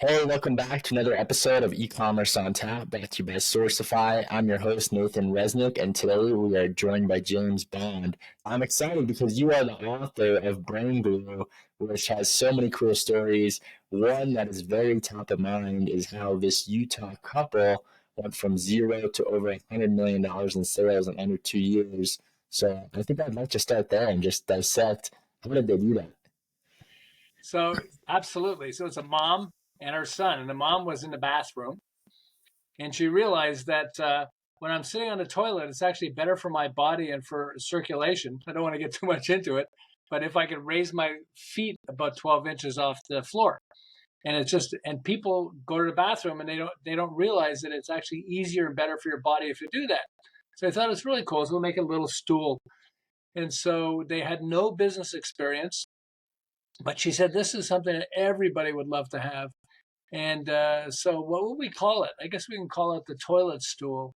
Hey, welcome back to another episode of Ecommerce On Tap, brought to you by Sourcify. I'm your host, Nathan Resnick, and today we are joined by James Bond. I'm excited because you are the author of Brain Glue, which has so many cool stories. One that is very top of mind is how this Utah couple went from zero to over $100 million in sales in under 2 years. So I think I'd like to start there and just dissect how did they do that? So absolutely. So it's a mom and her son, and the mom was in the bathroom, and she realized that when I'm sitting on the toilet, it's actually better for my body and for circulation. I don't want to get too much into it, but if I could raise my feet about 12 inches off the floor, and it's just and people go to the bathroom and they don't realize that it's actually easier and better for your body if you do that. So I thought it's really cool. So we'll make a little stool, and so they had no business experience. But she said this is something that everybody would love to have. And so what would we call it? I guess we can call it the toilet stool.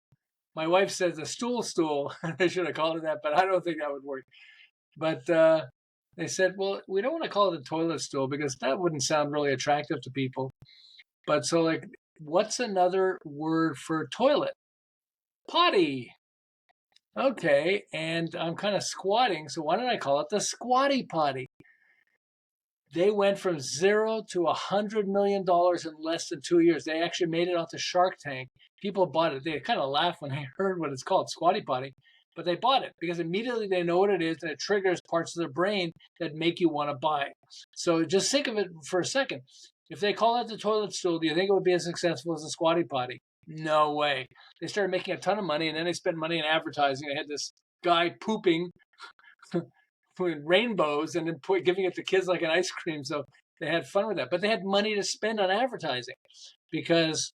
My wife says a stool. I should have called it that, but I don't think that would work. But they said, well, we don't want to call it a toilet stool because that wouldn't sound really attractive to people. But so, like, what's another word for toilet? Potty. Okay. And I'm kind of squatting. So why don't I call it the Squatty Potty? They went from zero to $100 million in less than 2 years. They actually made it onto Shark Tank. People bought it. They kind of laughed when they heard what it's called, Squatty Potty, but they bought it because immediately they know what it is and it triggers parts of their brain that make you want to buy. So just think of it for a second. If they call it the toilet stool, do you think it would be as successful as the Squatty Potty? No way. They started making a ton of money and then they spent money in advertising. They had this guy pooping putting rainbows and then giving it to kids like an ice cream. So they had fun with that, but they had money to spend on advertising because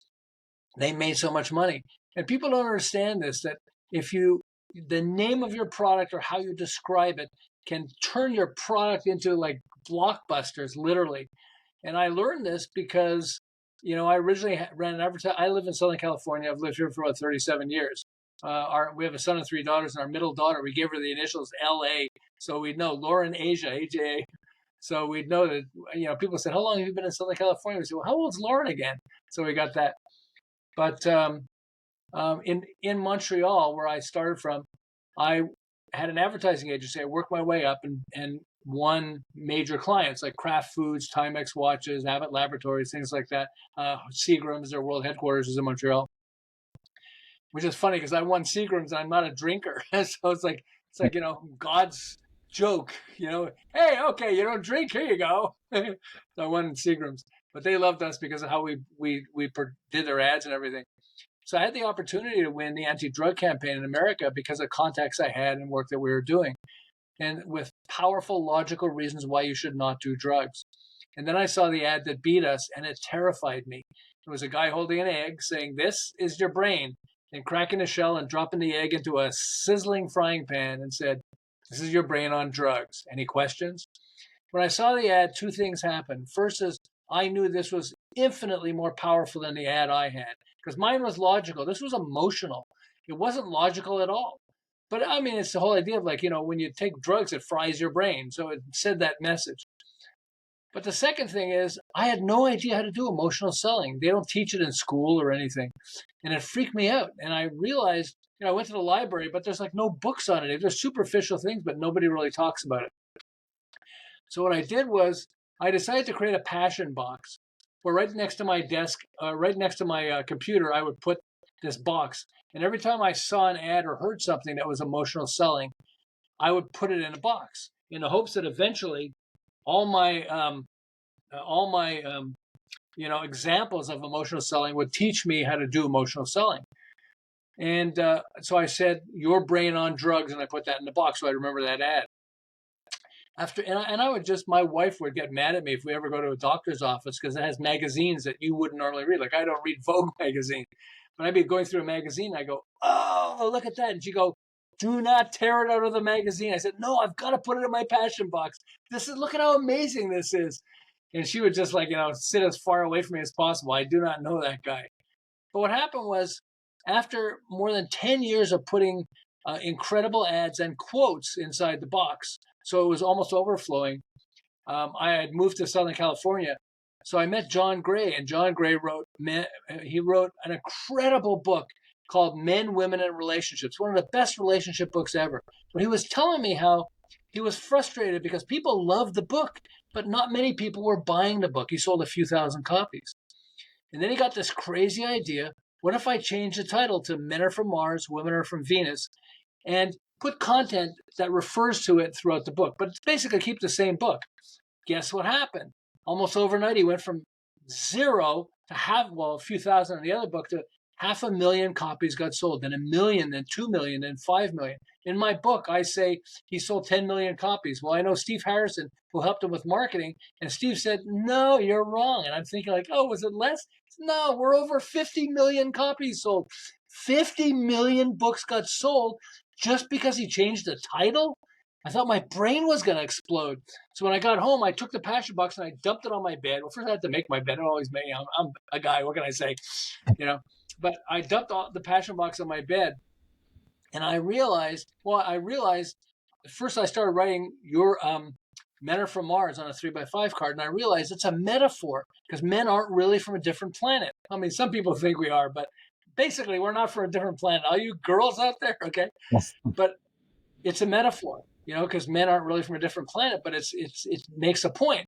they made so much money. And people don't understand this, that if you, the name of your product or how you describe it can turn your product into like blockbusters, literally. And I learned this because, I originally ran an advertising. I live in Southern California. I've lived here for about 37 years. We have a son and three daughters, and our middle daughter, we gave her the initials LA, so we'd know Lauren Asia, AJA. So we'd know that, people said, how long have you been in Southern California? We said, well, how old's Lauren again? So we got that. But in Montreal, where I started from, I had an advertising agency. I worked my way up and won major clients like Kraft Foods, Timex watches, Abbott Laboratories, things like that. Seagram's, their world headquarters is in Montreal, which is funny because I won Seagram's and I'm not a drinker. So it's like God's joke. Hey, okay, you don't drink, here you go. So I won Seagram's, but they loved us because of how we did their ads and everything. So I had the opportunity to win the anti-drug campaign in America because of contacts I had and work that we were doing, and with powerful logical reasons why you should not do drugs. And then I saw the ad that beat us, and it terrified me. It was a guy holding an egg saying, "This is your brain," and cracking the shell and dropping the egg into a sizzling frying pan and said, "This is your brain on drugs. Any questions?" When I saw the ad, two things happened. First is I knew this was infinitely more powerful than the ad I had because mine was logical. This was emotional. It wasn't logical at all. But I mean, it's the whole idea of like, when you take drugs, it fries your brain. So it said that message. But the second thing is, I had no idea how to do emotional selling. They don't teach it in school or anything. And it freaked me out. And I realized, I went to the library, but there's like no books on it. There's superficial things, but nobody really talks about it. So what I did was I decided to create a passion box where right next to my desk, right next to my computer, I would put this box. And every time I saw an ad or heard something that was emotional selling, I would put it in a box in the hopes that eventually all my examples of emotional selling would teach me how to do emotional selling. And so I said, "Your brain on drugs," and I put that in the box so I remember that ad. I would just, my wife would get mad at me if we ever go to a doctor's office because it has magazines that you wouldn't normally read. Like I don't read Vogue magazine, but I'd be going through a magazine. And I go, "Oh, look at that!" And she go, "Do not tear it out of the magazine." I said, "No, I've got to put it in my passion box. Look at how amazing this is." And she would just like, sit as far away from me as possible. I do not know that guy. But what happened was, after more than 10 years of putting incredible ads and quotes inside the box, so it was almost overflowing, I had moved to Southern California. So I met John Gray, and John Gray wrote an incredible book called Men, Women, and Relationships, one of the best relationship books ever. But he was telling me how he was frustrated because people loved the book, but not many people were buying the book. He sold a few thousand copies. And then he got this crazy idea. What if I change the title to Men Are From Mars, Women Are From Venus, and put content that refers to it throughout the book, but basically keep the same book? Guess what happened? Almost overnight, he went from zero to a few thousand in the other book to 500,000 copies got sold, then 1 million, then 2 million, then 5 million. In my book, I say he sold 10 million copies. Well, I know Steve Harrison, who helped him with marketing, and Steve said, no, you're wrong. And I'm thinking like, oh, was it less? No, we're over 50 million copies sold. 50 million books got sold just because he changed the title? I thought my brain was going to explode. So when I got home, I took the passion box and I dumped it on my bed. Well, first I had to make my bed. I always make. I'm a guy. What can I say? You know. But I dumped the passion box on my bed, and I realized. First I started writing your Men Are From Mars on a 3x5 card, and I realized it's a metaphor because men aren't really from a different planet. I mean, some people think we are, but basically we're not from a different planet. All you girls out there, okay? But it's a metaphor, because men aren't really from a different planet, but it makes a point.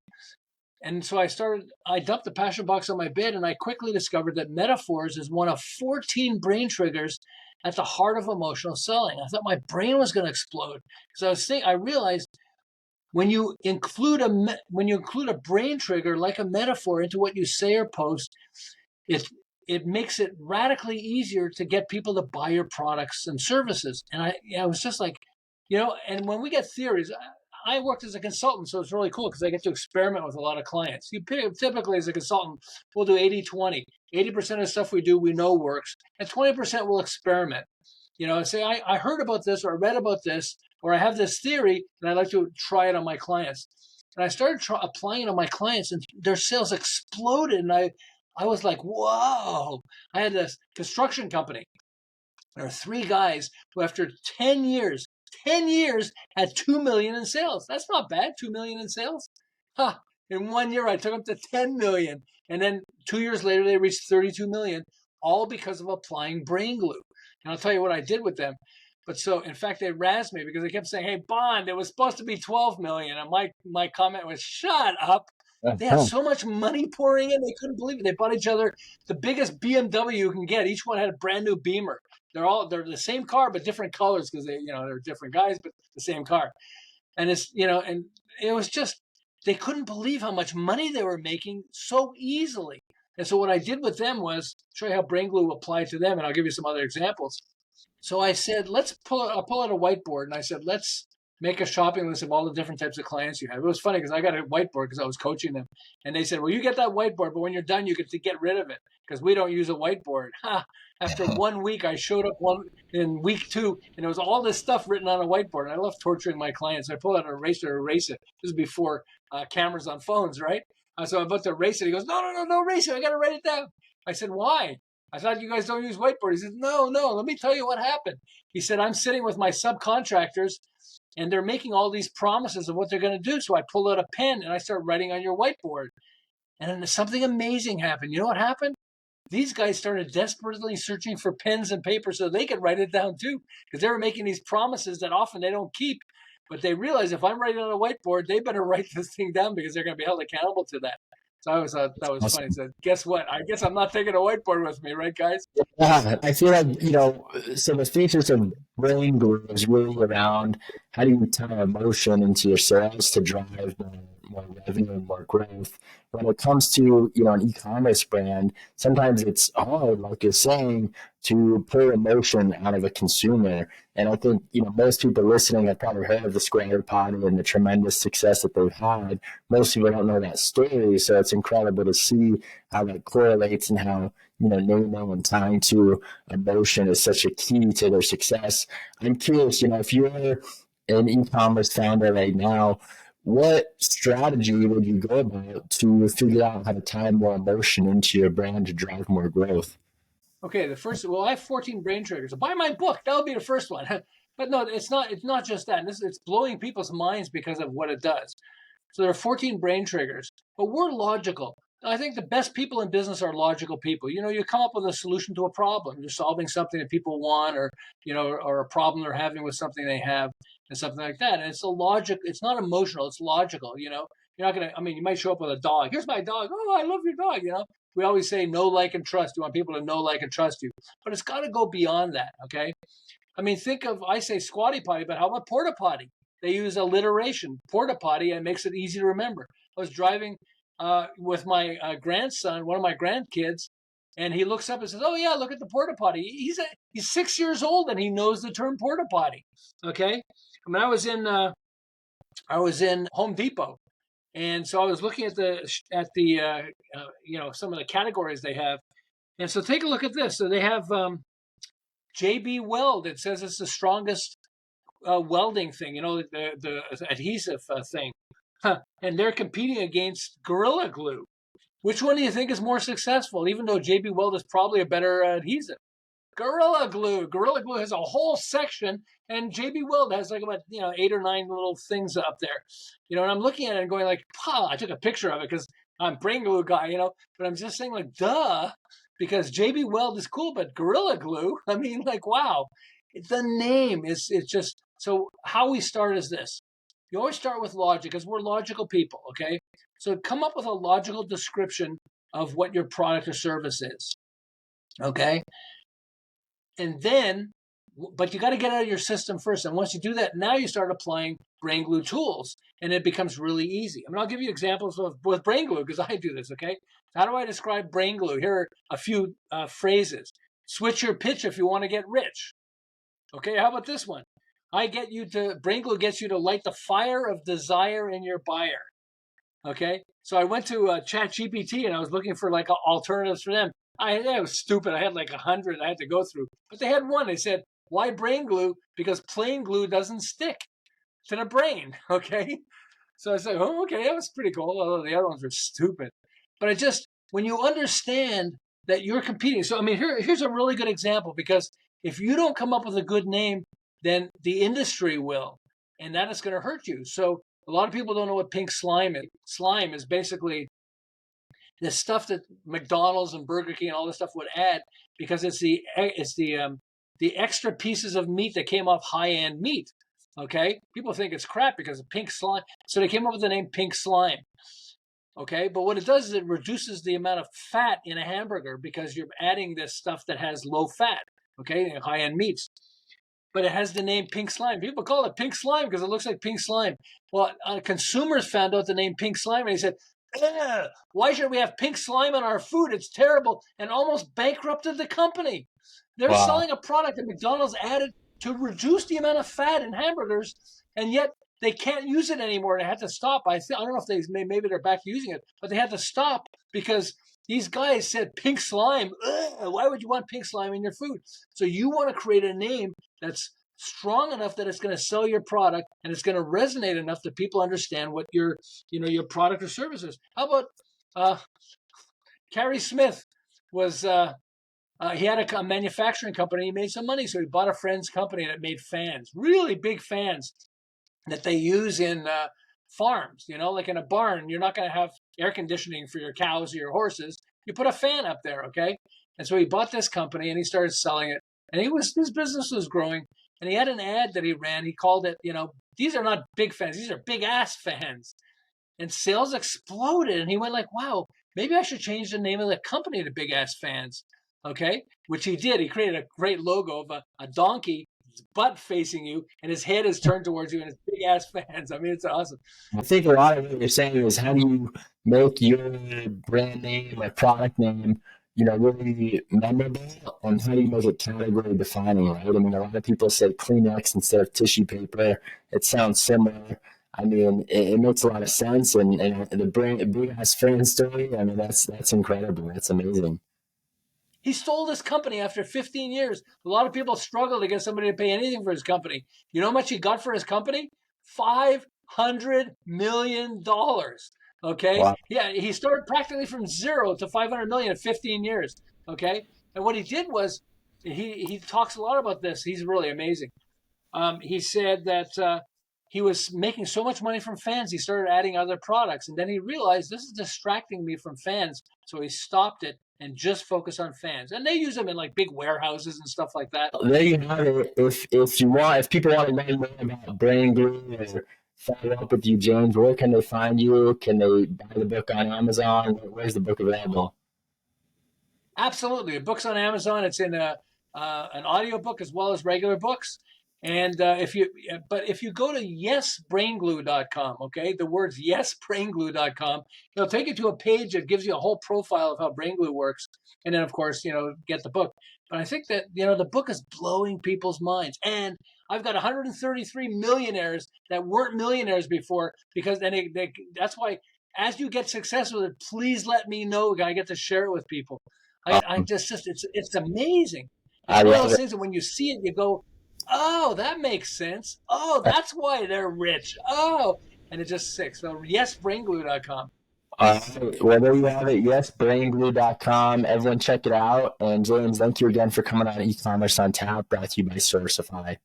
And so I dumped the passion box on my bed, and I quickly discovered that metaphors is one of 14 brain triggers at the heart of emotional selling. I thought my brain was going to explode because I realized when you include a brain trigger like a metaphor into what you say or post, it makes it radically easier to get people to buy your products and services. And I was just like, and when we get theories, I worked as a consultant, so it's really cool because I get to experiment with a lot of clients. Typically, as a consultant, we'll do 80-20. 80% of the stuff we do, we know works, and 20% we'll experiment. Say, I heard about this, or I read about this, or I have this theory, and I'd like to try it on my clients. And I started applying it on my clients, and their sales exploded. And I was like, whoa. I had this construction company. There are 3 guys who, after 10 years, had 2 million in sales. That's not bad, 2 million in sales. In 1 year, I took them to 10 million. And then 2 years later, they reached 32 million, all because of applying brain glue. And I'll tell you what I did with them. But so, in fact, they razzed me because they kept saying, hey, Bond, it was supposed to be 12 million. And my comment was, shut up. They had so much money pouring in, they couldn't believe it. They bought each other the biggest BMW you can get. Each one had a brand new Beamer. They're the same car, but different colors because they're different guys, but the same car. And and it was just, they couldn't believe how much money they were making so easily. And so what I did with them was show you how brain glue applied to them, and I'll give you some other examples. So I said, I'll pull out a whiteboard, and I said, let's make a shopping list of all the different types of clients you have. It was funny because I got a whiteboard because I was coaching them. And they said, well, you get that whiteboard, but when you're done, you get to get rid of it because we don't use a whiteboard. After 1 week, I showed up in week 2, and there was all this stuff written on a whiteboard. And I love torturing my clients. I pulled out an eraser to erase it. This is before cameras on phones, right? So I'm about to erase it. He goes, no, erase it. I got to write it down. I said, why? I thought you guys don't use whiteboard. He said, no, let me tell you what happened. He said, I'm sitting with my subcontractors, and they're making all these promises of what they're going to do. So I pulled out a pen, and I started writing on your whiteboard. And then something amazing happened. You know what happened? These guys started desperately searching for pens and paper so they could write it down too, because they were making these promises that often they don't keep. But they realized if I'm writing on a whiteboard, they better write this thing down because they're going to be held accountable to that. So I always thought that was funny. So guess what? I guess I'm not taking a whiteboard with me, right, guys? Yeah, I feel like, so the thesis of brain glue is really around how do you tie emotion into your sales to drive more revenue and more growth. When it comes to, an e-commerce brand, sometimes it's hard, like you're saying, to pull emotion out of a consumer. And I think, most people listening have probably heard of the Squatty Potty and the tremendous success that they've had. Most people don't know that story, so it's incredible to see how that correlates and how, naming and tying to emotion is such a key to their success. I'm curious, if you're an e-commerce founder right now, what strategy would you go about to figure out how to tie more emotion into your brand to drive more growth? Okay, I have 14 brain triggers. So buy my book. That would be the first one. But no, it's not. It's not just that. It's blowing people's minds because of what it does. So there are 14 brain triggers, but we're logical. I think the best people in business are logical people. You come up with a solution to a problem. You're solving something that people want, or a problem they're having with something they have, and something like that. And it's a logic. It's not emotional. It's logical. You're not gonna. I mean, you might show up with a dog. Here's my dog. Oh, I love your dog. We always say know, like, and trust. You want people to know, like, and trust you, but it's got to go beyond that. Okay. I mean, I say Squatty Potty, but how about Porta Potty? They use alliteration, Porta Potty, and it makes it easy to remember. I was driving with my grandson, one of my grandkids, and he looks up and says, "Oh yeah, look at the Porta Potty." He's 6 years old and he knows the term Porta Potty. Okay, I mean, I was in Home Depot, and so I was looking at the some of the categories they have, and so take a look at this. So they have JB Weld. It says it's the strongest welding thing, the adhesive thing. Huh. And they're competing against Gorilla Glue. Which one do you think is more successful, even though JB Weld is probably a better adhesive? Gorilla Glue. Gorilla Glue has a whole section, and JB Weld has like about 8 or 9 little things up there. And I'm looking at it and going like, "Wow!" I took a picture of it because I'm a brain glue guy, But I'm just saying like, "Duh," because JB Weld is cool, but Gorilla Glue, I mean, like, wow, the name is it's just so. How we start is this: you always start with logic because we're logical people, okay? So come up with a logical description of what your product or service is, okay? And then, but you got to get out of your system first. And once you do that, now you start applying brain glue tools and it becomes really easy. I mean, I'll give you examples with brain glue because I do this, okay? How do I describe brain glue? Here are a few phrases. Switch your pitch if you want to get rich. Okay, how about this one? Brain glue gets you to light the fire of desire in your buyer. Okay, so I went to ChatGPT and I was looking for like alternatives for them. That was stupid. I had like 100 I had to go through, but they had one. They said, "Why brain glue? Because plain glue doesn't stick to the brain." Okay, so I said, "Oh, okay, that was pretty cool." Although the other ones were stupid, but when you understand that you're competing. So I mean, here's a really good example because if you don't come up with a good name, then the industry will, and that is going to hurt you. So a lot of people don't know what pink slime is. Slime is basically the stuff that McDonald's and Burger King and all this stuff would add because it's the extra pieces of meat that came off high-end meat. Okay, people think it's crap because of pink slime, so they came up with the name pink slime. Okay, but what it does is it reduces the amount of fat in a hamburger because you're adding this stuff that has low fat. Okay, high-end meats. But it has the name pink slime. People call it pink slime because it looks like pink slime. Well, consumers found out the name pink slime and they said, "Why should we have pink slime on our food? It's terrible," and almost bankrupted the company. They're Wow. selling a product that McDonald's added to reduce the amount of fat in hamburgers, and yet they can't use it anymore. They had to stop. I don't know if maybe they're back using it, but they had to stop because these guys said pink slime. Why would you want pink slime in your food? So you want to create a name that's strong enough that it's going to sell your product and it's going to resonate enough that people understand what your product or service is. How about uh, Carrie Smith was he had a manufacturing company. He made some money, so he bought a friend's company that made fans, really big fans that they use in farms. Like in a barn, you're not going to have air conditioning for your cows or your horses. You put a fan up there, okay? And so he bought this company and he started selling it, and his business was growing. And he had an ad that he ran. He called it, these are not big fans; these are big ass fans. And sales exploded. And he went like, "Wow, maybe I should change the name of the company to Big Ass Fans." Okay, which he did. He created a great logo of a donkey, his butt facing you, and his head is turned towards you, and it's Big Ass Fans. I mean, it's awesome. I think a lot of what you're saying is how do you make your brand name or product name, really memorable, and how do you make it category defining, right? I mean, a lot of people say Kleenex instead of tissue paper. It sounds similar. I mean, it makes a lot of sense, and the brand big ass fan story. I mean, that's incredible. That's amazing. He stole this company after 15 years. A lot of people struggle to get somebody to pay anything for his company. You know how much he got for his company? $500 million. Okay, Wow. yeah, he started practically from zero to 500 million in 15 years. Okay, and what he did was he talks a lot about this. He's really amazing. He said that he was making so much money from fans, he started adding other products. And then he realized this is distracting me from fans. So he stopped it and just focused on fans. And they use them in like big warehouses and stuff like that. There you have it. If people want to learn more about brain glue or follow up with you, James, where can they find you? Can they buy the book on Amazon? Where's the book available? Absolutely. The book's on Amazon. It's in an audio book as well as regular books. And if you go to yesbrainglue.com, okay, the words yesbrainglue.com, it'll take you to a page that gives you a whole profile of how brain glue works. And then, of course, get the book. But I think that, the book is blowing people's minds. And I've got 133 millionaires that weren't millionaires before because then that's why as you get success with it, please let me know. I get to share it with people. I Um, just it's amazing. I It's one of love those it. things that when you see it, you go, "Oh, that makes sense. Oh, that's why they're rich. Oh," and it just sticks. So yesbrainglue.com. Well, there you have it. Yes, brainglue.com. Everyone check it out. And James, thank you again for coming on E-commerce on Tap, brought to you by Sourcify.